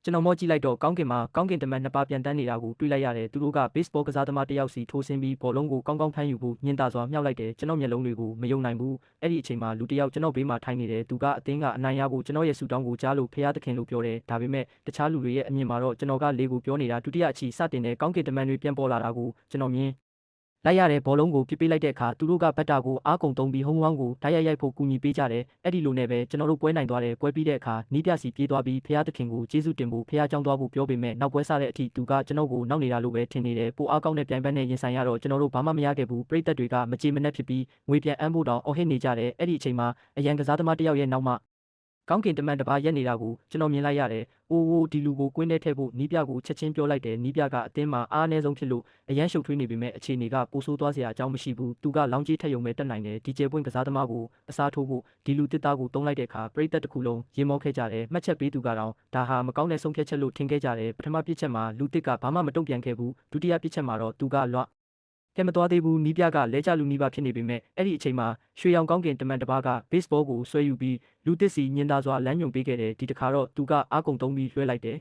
ကျွန်တော်မော့ကြည့်လိုက်တော့ကောင်းကင်မှာကောင်းကင်တမန်နှစ်ပါးပြန်တန်းနေတာကိုတွေ့လိုက်ရတယ်သူတို့က baseball ကစားသမားတစ်ယောက်စီထိုးဆင်းပြီးဘောလုံးကိုကောင်းကောင်းဖမ်းယူဖို့ညင်တာစွာမြောက်လိုက်တယ်ကျွန်တော်မျက်လုံးတွေကိုမယုံနိုင်ဘူးအဲ့ဒီအချိန်မှာလူတစ်ယောက်ကျွန်တော်ဘေးမှာထိုင်နေတယ်သူကအသင်းကအနိုင်ရဖို့ကျွန်တော်ရဲ့ဆူတောင်းကိုကြားလို့ဖရားသခင်လို့ပြောတယ်ဒါပေမဲ့တခြားလူတွေရဲ့အမြင်မှာတော့ကျွန်တော်ကလေကိုပြောနေတာဒုတိယအချီစတင်တဲ့ကောင်းကင်တမန်တွေပြန်ပေါ်လာတာကိုကျွန်တော်မြင်လိုက်ရတဲ့ဘောလုံးကိုပြစ်ပေးလိုက်တဲ့အခါသူတို့ကဘတ်တာကိုအားကုန်သုံးပြီးဟုံးဝေါင်းကိုဓာတ်ရိုက်ဖို့ကူညီပေးကြတယ်အဲ့ဒီလိုနဲ့ပဲကျွန်တော်တို့ပွဲနိုင်သွားတယ်ပွဲပြီးတဲ့အခါနီးပြစီပြေးသွားပြီးဖရားသခင်ကိုကျေးဇူးတင်ဖို့ဖရားကြောင်းသွားဖို့ပြောပေမဲ့နောက်ပွဲစားတဲ့အထိသူကကျွန်တော်ကိုနောက်နေတာလို့ပဲထင်နေတယ်ပိုအားကောင်းတဲ့ပြိုင်ဘက်နဲ့ရင်ဆိုင်ရတော့ကျွန်တော်တို့ဘာမှမရခဲ့ဘူးပရိသတ်တွေကမကြေမနက်ဖြစ်ပြီးငွေပြန်အမ်းဖို့တောင်အော်ဟစ်နေကြတယ်အဲ့ဒီအချိန်မှာအရန်ကစားသမားတစ်ယောက်ရဲ့နောက်မှကောင်းကင်တမန်တစ်ပါးရက်နေတာကိုကျွန်တော်မြင်လိုက်ရတယ်။အိုးဒီလူကိုကွင်းထဲထည့်ဖို့နီးပြကိုချက်ချင်းပြောလိုက်တယ်။နီးပြကအတင်းမှာအားအနည်းဆုံးဖြစ်လို့အရန်ရှုပ်ထွေးနေပေမဲ့အခြေအနေကပိုဆိုးသွားစရာအကြောင်းမရှိဘူး။သူကလောင်းကြီးထက်ယုံပဲတက်နိုင်တယ်။ဒီကျဲပွင့်ကစားသမားကိုအစားထိုးဖို့ဒီလူတစ်သားကိုတုံးလိုက်တဲ့အခါပရိသတ်တစ်ခုလုံးရေမောခဲ့ကြတယ်။မှတ်ချက်ပေးသူကတော့ဒါဟာမကောင်းတဲ့ဆုံးဖြတ်ချက်လို့ထင်ခဲ့ကြတယ်။ပထမပြစ်ချက်မှာလူတစ်ကဘာမှမတုံ့ပြန်ခဲ့ဘူး။ဒုတိယပြစ်ချက်မှာတော့သူကလွတ်ကဲမသွားသေးဘူးနီးပြကလဲကျလူနီးပါဖြစ်နေပေမဲ့အဲ့ဒီအချိန်မှာရွှေရောင်ကောင်းကင်တမန်တစ်ပါးက baseball ကိုဆွဲယူပြီးလူတစ်စီညင်သာစွာလမ်းညွှန်ပေးခဲ့တယ်ဒီတခါတော့သူကအားကုန်သုံးပြီးလွှဲလိုက်တယ်